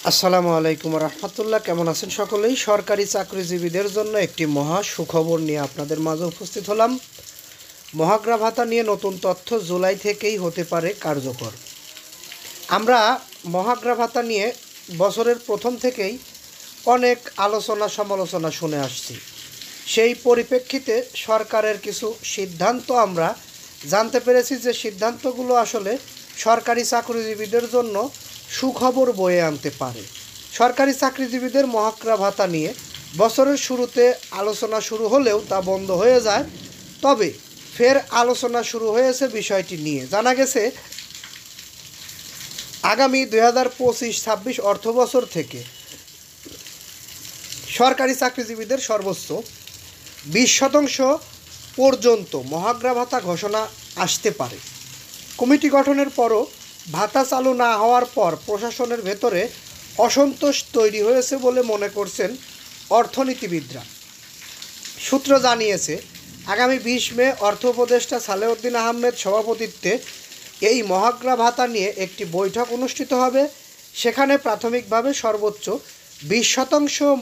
আসসালামু আলাইকুম রহমতুল্লাহ। কেমন আছেন সকলেই? সরকারি চাকরিজীবীদের জন্য একটি মহা সুখবর নিয়ে আপনাদের মাঝে উপস্থিত হলাম। মহার্ঘ ভাতা নিয়ে নতুন তথ্য জুলাই থেকেই হতে পারে কার্যকর। আমরা মহার্ঘ ভাতা নিয়ে বছরের প্রথম থেকেই অনেক আলোচনা সমালোচনা শুনে আসছি। সেই পরিপ্রেক্ষিতে সরকারের কিছু সিদ্ধান্ত আমরা জানতে পেরেছি যে সিদ্ধান্তগুলো আসলে সরকারি চাকরিজীবীদের জন্য সুখবর বয়ে আনতে পারে। সরকারি চাকরিজীবীদের মহার্ঘ ভাতা নিয়ে বছরের শুরুতে আলোচনা শুরু হলেও তা বন্ধ হয়ে যায়। তবে ফের আলোচনা শুরু হয়েছে বিষয়টি নিয়ে। জানা গেছে আগামী 2025-26 অর্থবছর থেকে সরকারি চাকরিজীবীদের সর্বোচ্চ 20% পর্যন্ত মহার্ঘ ভাতা ঘোষণা আসতে পারে। কমিটি গঠনের পরও ভাতা চালু না হওয়ার পর প্রশাসনের ভেতরে অসন্তোষ তৈরি হয়েছে বলে মনে করছেন অর্থনীতিবিদরা। সূত্র জানিয়েছে, আগামী 20 মে অর্থ উপদেষ্টা সালেউদ্দিন আহমেদ সভাপতিত্বে এই মহার্ঘ ভাতা নিয়ে একটি বৈঠক অনুষ্ঠিত হবে। সেখানে প্রাথমিকভাবে সর্বোচ্চ 20%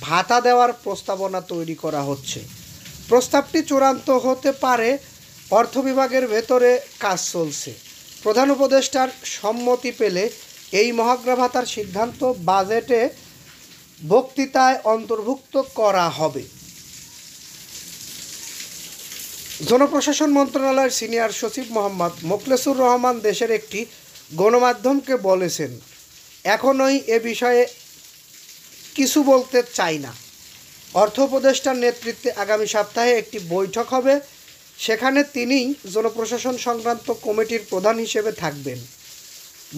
ভাতা দেওয়ার প্রস্তাবনা তৈরি করা হচ্ছে। প্রস্তাবটি চূড়ান্ত হতে পারে। অর্থ বিভাগের ভেতরে কাজ চলছে। প্রধান উপদেষ্টার সম্মতি পেলে এই মহার্ঘ ভাতার সিদ্ধান্ত বাজেটে বক্তৃতায় অন্তর্ভুক্ত করা হবে। জনপ্রশাসন মন্ত্রণালয়ের সিনিয়র সচিব মোহাম্মদ মোখলেসুর রহমান দেশের একটি গণমাধ্যমকে বলেছেন, এখনই এ বিষয়ে কিছু বলতে চাই না। অর্থ উপদেষ্টার নেতৃত্বে আগামী সপ্তাহে একটি বৈঠক হবে। সেখানে তিনিই জনপ্রশাসন সংক্রান্ত কমিটির প্রধান হিসেবে থাকবেন।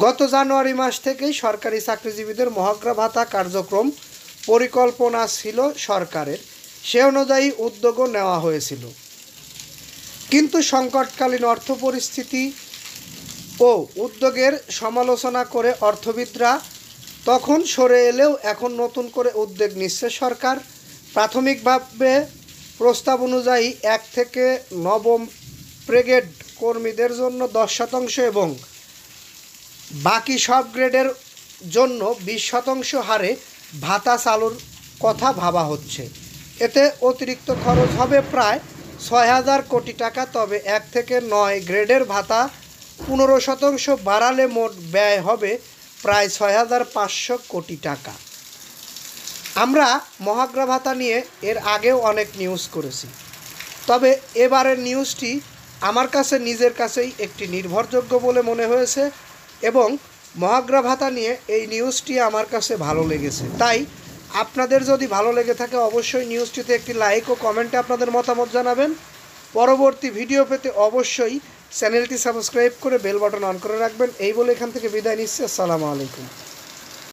গত জানুয়ারি মাস থেকেই সরকারি চাকরিজীবীদের মহার্ঘ ভাতা কার্যক্রম পরিকল্পনা ছিল সরকারের। সে অনুযায়ী উদ্যোগও নেওয়া হয়েছিল। কিন্তু সংকটকালীন অর্থ পরিস্থিতি ও উদ্যোগের সমালোচনা করে অর্থবিদরা তখন সরে এলেও এখন নতুন করে উদ্যোগ নিচ্ছে সরকার। প্রাথমিকভাবে প্রস্তাব অনুযায়ী 1 থেকে 9 ব্রিগেড কর্মীদের জন্য 10% এবং বাকি সব গ্রেডের জন্য 20% হারে ভাতা চালুর কথা ভাবা হচ্ছে। এতে অতিরিক্ত খরচ হবে প্রায় 6,000 কোটি টাকা। তবে 1 থেকে 9 গ্রেডের ভাতা 15% বাড়ালে মোট ব্যয় হবে প্রায় 6,500 কোটি টাকা। আমরা মহার্ঘ ভাতা নিয়ে এর আগেও অনেক নিউজ করেছি, তবে এবারের নিউজটি আমার কাছে নিজের কাছেই একটি নির্ভরযোগ্য বলে মনে হয়েছে এবং মহার্ঘ ভাতা নিয়ে এই নিউজটি আমার কাছে ভালো লেগেছে। তাই আপনাদের যদি ভালো লেগে থাকে অবশ্যই নিউজটিতে একটি লাইক ও কমেন্টে আপনাদের মতামত জানাবেন। পরবর্তী ভিডিও পেতে অবশ্যই চ্যানেলটি সাবস্ক্রাইব করে বেল বাটন অন করে রাখবেন। এই বলে এখান থেকে বিদায় নিচ্ছি। আসসালামু আলাইকুম।